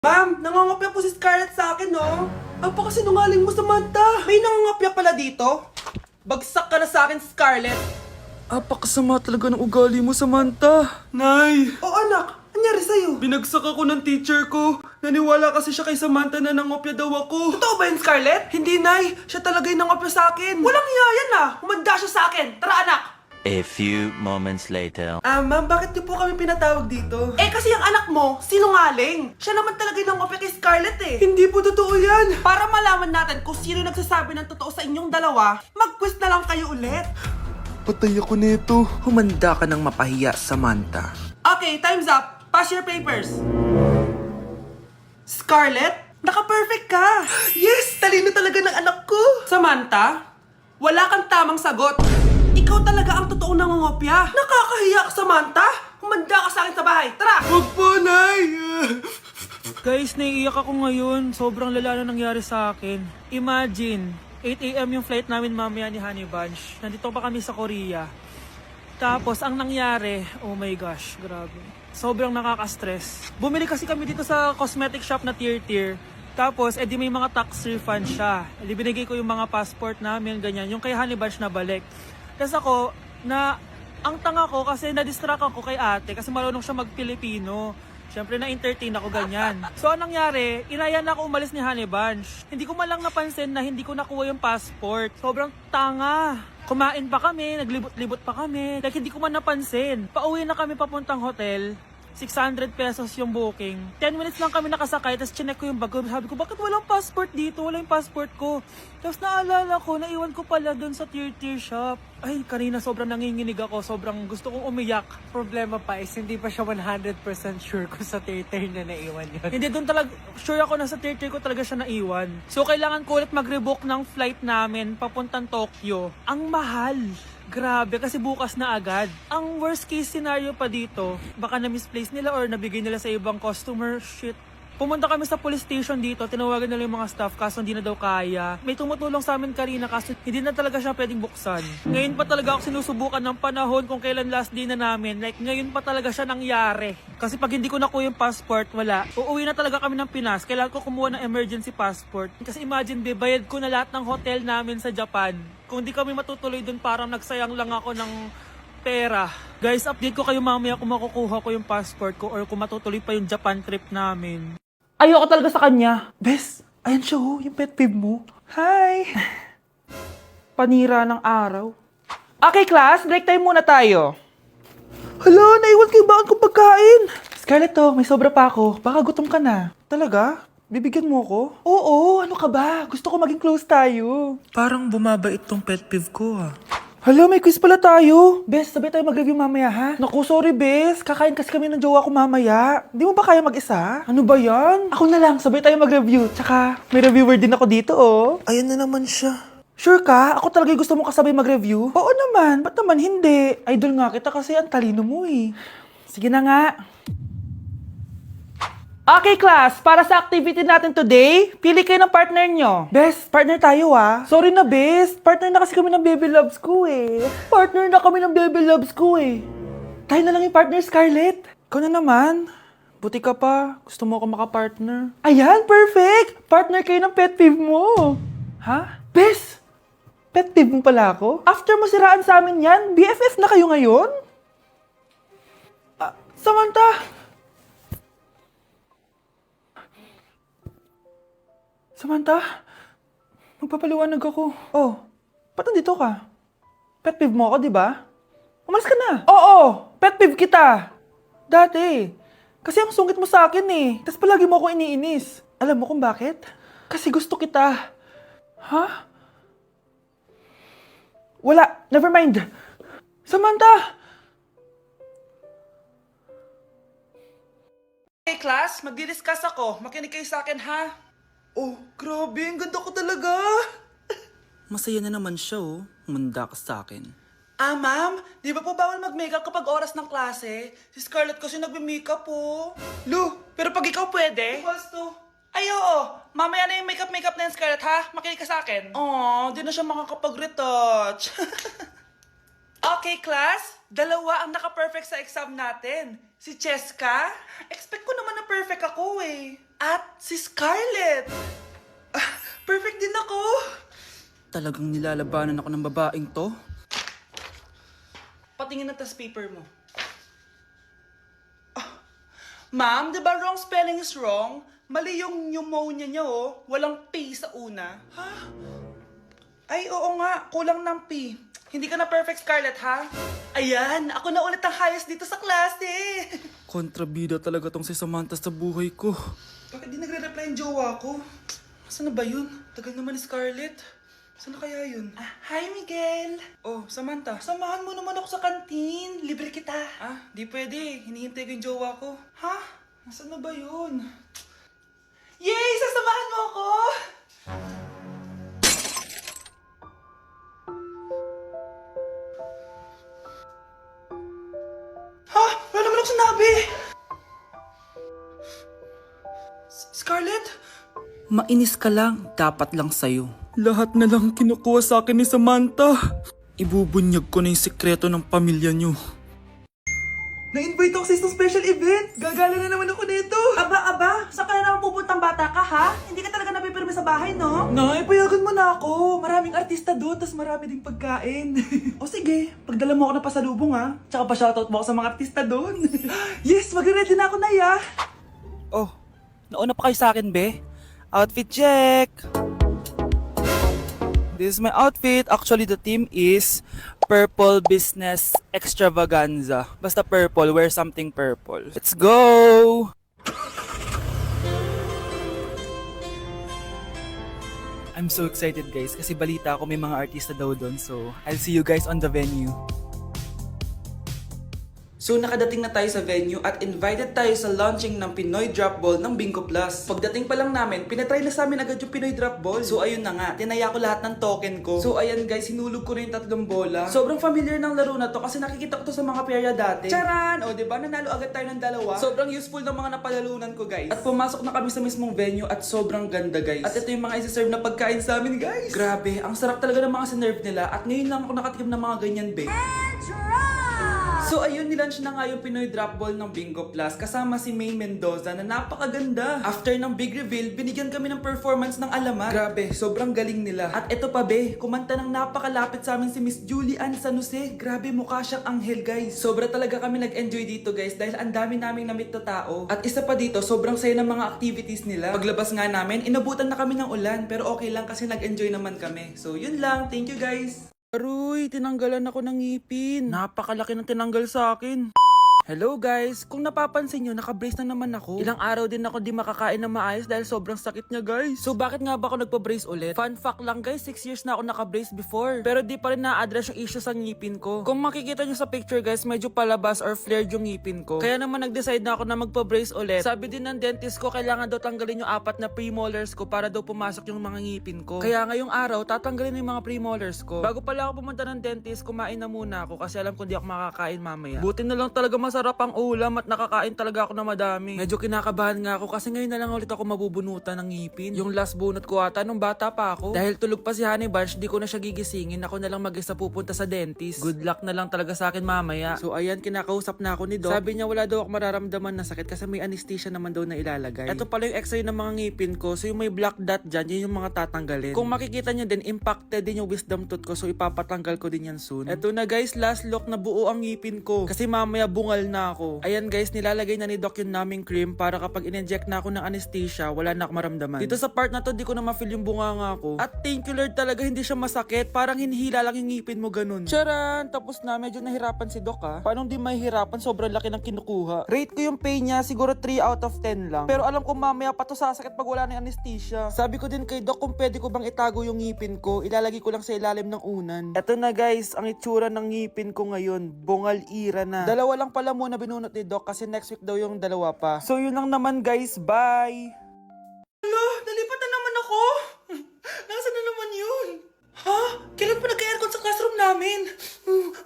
Ma'am, nangangopya po si Scarlett sa akin, no? Apakasinungaling mo, Samantha. May nangangopya pala dito. Bagsak ka na sa akin, Scarlett. Apakasama talaga ng ugali mo, Samantha. Nay! O anak, anyari sa'yo? Binagsak ako ng teacher ko. Naniwala kasi siya kay Samantha na nangopya daw ako. Totoo ba yun, Scarlett? Hindi, Nay. Siya talaga yung nangopya sa akin. Walang iya yan, ah. Humanda siya sa akin. Tara, anak. A few moments later. Ma'am, bakit niyo po kami pinatawag dito? Eh, kasi yung anak mo, sinungaling. Siya naman talaga yung nangopya kay Scarlett, eh. Hindi po totoo yan. Para malaman natin kung sino nagsasabi ng totoo sa inyong dalawa, mag-quiz na lang kayo ulit. Patay ako nito. Humanda ka ng mapahiya, Samantha. Okay, time's up. Pass your papers. Scarlett, naka-perfect ka. Yes! Talino talaga ng anak ko. Samantha, wala kang tamang sagot. Ikaw talaga ang totoong nangungopya. Nakakahiya ka, Samantha. Humanda ka sa akin sa bahay. Tara! Huwag po, Nay! Guys, naiiyak ako ngayon. Sobrang lala na nangyari sa akin. Imagine, 8 AM yung flight namin mamaya ni Honey Bunch. Nandito pa kami sa Korea. Tapos, ang nangyari, oh my gosh, grabe. Sobrang nakaka-stress. Bumili kasi kami dito sa cosmetic shop na tier-tier. Tapos, edi may mga tax refund siya. Edi binigay ko yung mga passport namin, ganyan. Yung kay Honey Bunch na balik. Tapos ako, ang tanga ko kasi na-distract ako kay ate kasi marunong siya mag-Pilipino. Siyempre na-entertain ako ganyan. So anong nangyari, inaya na ako umalis ni Honey Bunch. Hindi ko man lang napansin na hindi ko nakuha yung passport. Sobrang tanga. Kumain pa kami, naglibot-libot pa kami. Like hindi ko man napansin. Pauwi na kami papuntang hotel. 600 pesos yung booking. 10 minutes lang kami nakasakay, tapos chinek ko yung bag ko. Sabi ko, bakit walang passport dito? Wala yung passport ko. Tapos naalala ko, naiwan ko pala dun sa tier-tier shop. Ay, kanina sobrang nanginginig ako. Sobrang gusto kong umiyak. Problema pa is hindi pa siya 100% sure kung sa tier-tier na naiwan yun. Hindi doon talaga, sure ako na sa tier-tier ko talaga siya naiwan. So kailangan ko ulit mag-rebook ng flight namin papuntang Tokyo. Ang mahal. Grabe, kasi bukas na agad. Ang worst case scenario pa dito, baka na-misplace nila or nabigay nila sa ibang customer. Shit. Pumunta kami sa police station dito, tinawagan nila yung mga staff kaso hindi na daw kaya. May tumutulong sa amin kanina kaso hindi na talaga siya pwedeng buksan. Ngayon pa talaga ako sinusubukan ng panahon kung kailan last day na namin. Like ngayon pa talaga siya nangyari. Kasi pag hindi ko nakuha yung passport, wala. Uuwi na talaga kami ng Pinas. Kailangan ko kumuha ng emergency passport. Kasi imagine, bayad ko na lahat ng hotel namin sa Japan. Kung di kami matutuloy dun, parang nagsayang lang ako ng pera. Guys, update ko kayo mamaya kung makukuha ko yung passport ko or kung matutuloy pa yung Japan trip namin. Ayoko talaga sa kanya. Bes, ayan siya oh, yung pet peeve mo. Hi! Panira ng araw. Okay, class, break time muna tayo. Hala, naiwan ko yung baon kong pagkain. Scarlett to, may sobra pa ako. Baka gutom ka na. Talaga? Bibigyan mo ko? Oo, ano ka ba? Gusto ko maging close tayo. Parang bumabait tong pet peeve ko, Hala, may quiz pala tayo. Bes, sabay tayo mag-review mamaya, ha? Naku, sorry, Bes. Kakain kasi kami ng jowa ko mamaya. Di mo ba kaya mag-isa? Ano ba yan? Ako na lang, sabay tayo mag-review. Tsaka, may reviewer din ako dito, oh. Ayan na naman siya. Sure ka? Ako talaga yung gusto mo kasabay mag-review? Oo naman, ba't naman hindi? Idol nga kita kasi ang talino mo, eh. Sige na nga. Okay, class, para sa activity natin today, pili kayo ng partner nyo. Bes, partner tayo, ah. Sorry na, Bes. Partner na kasi kami ng baby loves ko, eh. Partner na kami ng baby loves ko, eh. Tayo na lang yung partner, Scarlett. Ikaw na naman. Buti ka pa. Gusto mo ako makapartner. Ayan, perfect! Partner kayo ng pet peeve mo. Ha? Bes, pet peeve mo pala ako? After mo siraan sa amin yan, BFF na kayo ngayon? Samantha! Samantha, magpapaliwanag ako. Oh, ba't nandito ka? Pet peeve mo ako, di ba? Umalis ka na. Oo, pet peeve kita. Dati. Kasi ang sungit mo sa akin eh. Tapos palagi mo ako iniinis. Alam mo kung bakit? Kasi gusto kita. Ha? Wala, never mind. Samantha! Okay, class, magdi-discuss ako. Makinig kayo sa akin, ha? Oh, grabe, ang ganda ko talaga. Masaya na naman siya, Humanda ka sa akin. Ma'am, di ba po bawal mag-makeup kapag oras ng klase? Si Scarlett kasi nagme-makeup po. Lu, pero pag ikaw pwede? Basto. Ay, oo. Mamaya na yung makeup na yung Scarlett, ha? Makinig ka sa akin. Di na siya makakapag-retouch. Okay, class. Dalawa ang naka-perfect sa exam natin. Si Cheska. Expect ko naman na perfect ako, eh. At si Scarlett. Perfect din ako. Talagang nilalabanan ako ng babaeng to. Patingin na test paper mo. Ma'am, di ba wrong spelling is wrong? Mali yung pneumonia niya, oh. Walang P sa una. Ha? Ay, oo nga. Kulang ng P. Hindi ka na perfect, Scarlett, ha? Ayan, ako na ulit ang highest dito sa klase. Kontrabida talaga tong si Samantha sa buhay ko. Bakit di nagre-reply yung jowa ko? Saan na ba yun? Tagal naman ni Scarlett. Saan na kaya yun? Hi, Miguel! Oh, Samantha, samahan mo naman ako sa kantin. Libre kita. Di pwede. Hinihintay ko yung jowa ko. Ha? Nasaan na ba yun? Yay! Sasamahan mo ako! Ha? Wala naman ako sinabi! Scarlett? Mainis ka lang, dapat lang sa'yo. Lahat na lang kinukuha sa akin ni Samantha. Ibubunyag ko na yung sekreto ng pamilya niyo. Na-invite ako sa isang special event! Gagala na naman ako nito! Aba! Saan ka na naman pupuntang bata ka, ha? Hindi ka talaga napipirme sa bahay, no? Nay, payagan mo na ako! Maraming artista doon, tas marami ding pagkain. O sige, pagdala mo ako na pasalubong, ha? Tsaka pa-shoutout mo ako sa mga artista doon. Yes, magre-ready na ako, Nay, ha? Oh, nauna pa kayo sa akin, be? Outfit check! This is my outfit. Actually, the theme is Purple Business Extravaganza. Basta purple, wear something purple. Let's go! I'm so excited, guys, kasi balita ko may mga artista daw doon. So, I'll see you guys on the venue. So nakadating na tayo sa venue at invited tayo sa launching ng Pinoy Drop Ball ng Bingo Plus. Pagdating pa lang namin, pinatry na sa amin agad yung Pinoy Drop Ball. So ayun na nga, tinaya ko lahat ng token ko. So ayan guys, hinulog ko na yung 3 bola. Sobrang familiar ng laro na to kasi nakikita ko to sa mga perya dati. Charan! O diba, nanalo agad tayo ng 2. Sobrang useful ng mga napalalunan ko guys. At pumasok na kami sa mismong venue at sobrang ganda guys. At ito yung mga isi-serve na pagkain sa amin guys. Grabe, ang sarap talaga ng mga sinerve nila at ngayon lang ako nakatikim ng mga ganyan be. So ayun, nilaunch na nga yung Pinoy Drop Ball ng Bingo Plus kasama si May Mendoza na napakaganda. After ng big reveal, binigyan kami ng performance ng alamat. Grabe, sobrang galing nila. At eto pa be, kumanta ng napakalapit sa amin si Miss Julie Ann San Jose. Grabe, mukha siyang anghel guys. Sobra talaga kami nag-enjoy dito guys dahil ang dami naming na-meet na tao. At isa pa dito, sobrang saya ng mga activities nila. Paglabas nga namin, inabutan na kami ng ulan pero okay lang kasi nag-enjoy naman kami. So yun lang, thank you guys. Aroy, tinanggalan ako ng ngipin. Napakalaki ng tinanggal sa akin. Hello guys! Kung napapansin nyo, naka-brace na naman ako. Ilang araw din ako di makakain na maayos dahil sobrang sakit niya guys. So bakit nga ba ako nagpa-brace ulit? Fun fact lang guys, 6 years na ako naka-brace before. Pero di pa rin na-address yung issue sa ngipin ko. Kung makikita nyo sa picture guys, medyo palabas or flared yung ngipin ko. Kaya naman nag-decide na ako na magpa-brace ulit. Sabi din ng dentist ko, kailangan daw tanggalin yung 4 na premolars ko para daw pumasok yung mga ngipin ko. Kaya ngayong araw, tatanggalin yung mga premolars ko. Bago pala ako pumunta ng dentist, kumain na muna ako kasi alam ko di ako makakain mamaya. Buti na lang talaga masarap ang ulam at nakakain talaga ako na madami. Medyo kinakabahan nga ako kasi ngayon na lang ulit ako mabubunutan ng ngipin. Yung last bunot ko ata nung bata pa ako. Dahil tulog pa si Honey Bunch, di ko na siya gigisingin. Ako na lang mag-isa pupunta sa dentist. Good luck na lang talaga sa akin mamaya. So ayan, kinakausap na ako ni Doc. Sabi niya wala daw ako mararamdaman na sakit kasi may anesthesia naman daw na ilalagay. Ito pala yung x-ray ng mga ngipin ko. So yung may black dot dyan, yun yung mga tatanggalin. Kung makikita nyo din, impacted din yung wisdom tooth ko. So ipapatanggal ko din yan soon. Ito na guys, last look na buo ang ngipin ko. Kasi mamaya bungal na ako. Ayan guys, nilalagay na ni Doc yung numbing cream para kapag in-inject na ako ng anesthesia, wala na ako maramdaman. Dito sa part na to, di ko na ma-feel yung bunganga ko. At thank you Lord talaga, hindi siya masakit. Parang hinihila lang yung ngipin mo ganun. Charan! Tapos na, medyo nahirapan si Doc ha. Paano di mahihirapan? Sobrang laki ng kinukuha. Rate ko yung pain niya, siguro 3 out of 10 lang. Pero alam ko mamaya pa to sasakit pag wala na yung anesthesia. Sabi ko din kay Doc kung pwede ko bang itago yung ngipin ko, ilalagay ko lang sa ilalim ng unan. Eto na guys, ang itsura ng ngipin ko ngayon, bungal ira na. Dalawa lang pala muna binunot ni Doc kasi next week daw yung 2 pa. So yun lang naman guys, bye! Hala, nalipat na naman ako. Nasaan na naman yun? Ha? Kailan pa nagka-aircon sa classroom namin?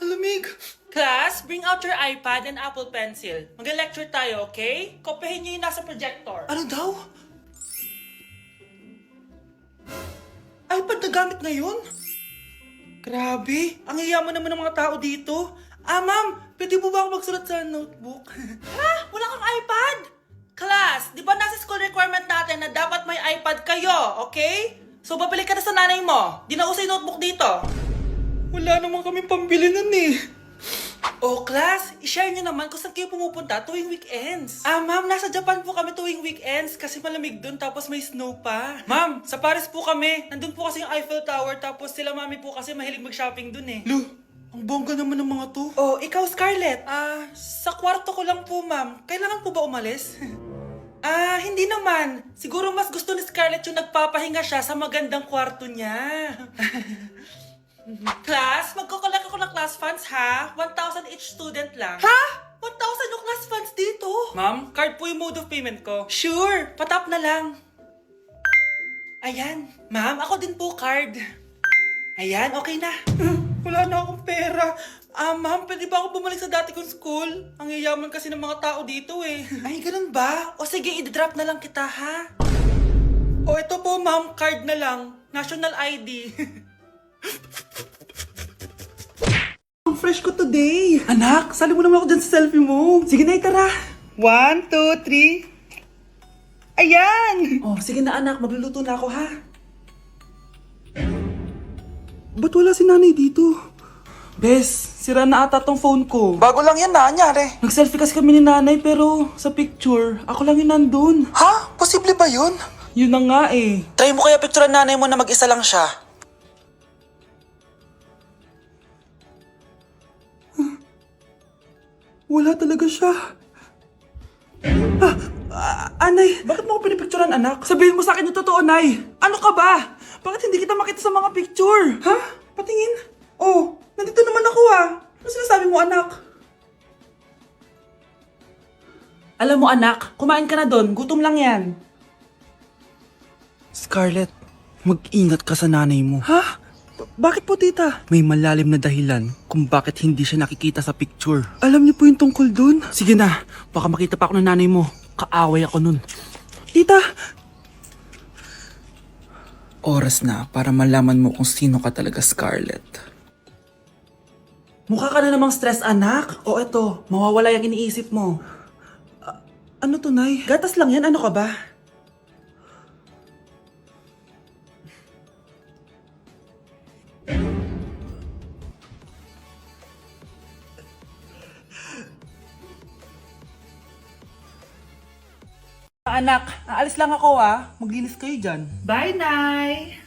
Alamig. Class, bring out your iPad and Apple Pencil. Mag-lecture tayo, okay? Kopyahin niyo yung nasa projector. Ano daw? iPad na gamit ngayon? Grabe, ang yayaman naman ng mga tao dito. Ma'am, pwede mo ba ako magsulat sa notebook? Ha? Wala kang iPad? Class, di ba nasa school requirement natin na dapat may iPad kayo, okay? So, babalik ka na sa nanay mo. Di na uso yung notebook dito. Wala naman kami pambili nun eh. Oh, class, i-share nyo naman kung saan kayo pumupunta tuwing weekends. Ah, ma'am, nasa Japan po kami tuwing weekends kasi malamig dun tapos may snow pa. Ma'am, sa Paris po kami. Nandun po kasi yung Eiffel Tower tapos sila mami po kasi mahilig mag-shopping dun eh. Lu, ang bongga naman ng mga to. Oh, ikaw Scarlett. Sa kwarto ko lang po, ma'am. Kailangan po ba umalis? Hindi naman. Siguro mas gusto ni Scarlett yung nagpapahinga siya sa magandang kwarto niya. Class, magkukulak ako ng class funds ha. 1,000 each student lang. Ha? 1,000 yung class funds dito? Ma'am, card po yung mode of payment ko. Sure, patap na lang. Ayan. Ma'am, ako din po card. Ayan, okay na. Wala na akong pera. Ma'am, pwede ba ako bumalik sa dati kong school? Ang yayaman kasi ng mga tao dito eh. Ay, ganun ba? O sige, i-drop na lang kita ha. O ito po ma'am, card na lang. National ID. Ang fresh ko today. Anak, sali mo naman ako dyan sa selfie mo. Sige na, tara. 1, 2, 3. Ayan! Oh, sige na anak, magluluto na ako ha. Ba't wala si nanay dito? Bes, sira na ata tong phone ko. Bago lang yan, nangyari. Nag-selfie kasi kami ni nanay pero sa picture, ako lang yung nandun. Ha? Posible ba yun? Yun na nga eh. Try mo kaya picture nanay mo na mag-isa lang siya. Wala talaga siya. Anay, Bakit mo ako pinipicturean anak? Sabihin mo sa akin yung totoo, Nay. Ano ka ba? Bakit hindi kita makita sa mga picture? ha? Patingin? Oh, nandito naman ako Ano sinasabi mo, anak? Alam mo anak, kumain ka na doon. Gutom lang yan. Scarlett, mag-ingat ka sa nanay mo. Ha? Bakit po tita? May malalim na dahilan kung bakit hindi siya nakikita sa picture. Alam niyo po yung tungkol dun? Sige na, baka makita pa ako ng nanay mo. Kaaway ako nun. Tita! Oras na para malaman mo kung sino ka talaga, Scarlett. Mukha ka na namang stress anak. O eto, mawawala yung iniisip mo. Ano to, Nay? Gatas lang yan, ano ka ba? Anak, aalis lang ako Maglinis kayo dyan. Bye, Nay!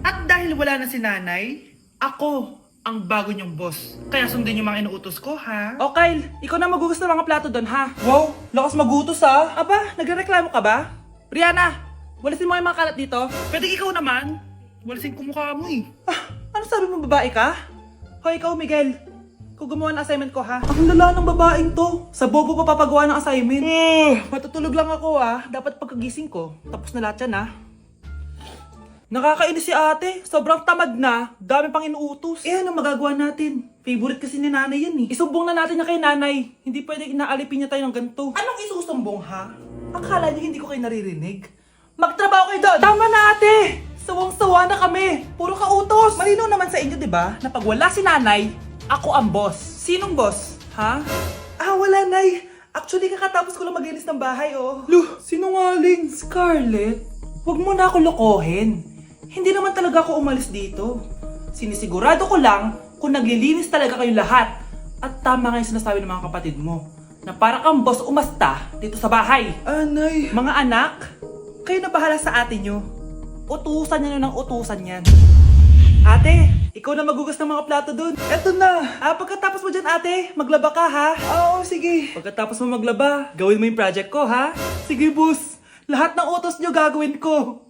At dahil wala na si Nanay, ako ang bago niyong boss. Kaya sundin yung mga inuutos ko, ha? O Kyle, ikaw na magugas ng mga plato doon ha. Wow, lakas magutos, ha? Aba, nagrereklamo ka ba? Brianna, walisin mo yung mga kalat dito. Pwede ikaw naman. Walasin ko mukha mo, eh. Ano sabi mo babae ka? Hoy ikaw Miguel, ikaw gumawa ng assignment ko ha. Ang lala ng babaeng to. Sa bobo pa papagawa ng assignment. Matutulog lang ako dapat pagkagising ko, tapos na lahat yan Nakakainis si ate, sobrang tamad na, dami pang inuutos. Eh ano magagawa natin? Favorite kasi ni nanay yan Isumbong na natin niya kay nanay, hindi pwede inaalipin niya tayo ng ganito. Anong isusumbong ha? Akala niyo hindi ko kayo naririnig? Magtrabaho kayo doon! Tama na ate! Sawang-sawa na kami! Puro kautos! Malinaw naman sa inyo, di ba? Na pag wala si nanay, ako ang boss. Sinong boss? Ha? Wala nay. Actually, kakatapos ko lang maglinis ng bahay, Lu, sinungaling. Scarlett, huwag mo na ako lokohin. Hindi naman talaga ako umalis dito. Sinisigurado ko lang kung naglilinis talaga kayong lahat. At tama nga yung sinasabi ng mga kapatid mo. Na para kang boss umasta dito sa bahay. Nay. Mga anak, kayo na bahala sa ate nyo. Utusan nyo ng utusan yan. Ate, ikaw na magugas ng mga plato dun. Eto na. Pagkatapos mo dyan ate, maglaba ka ha. Oo, sige. Pagkatapos mo maglaba, gawin mo yung project ko ha. Sige, boss. Lahat ng utos nyo gagawin ko.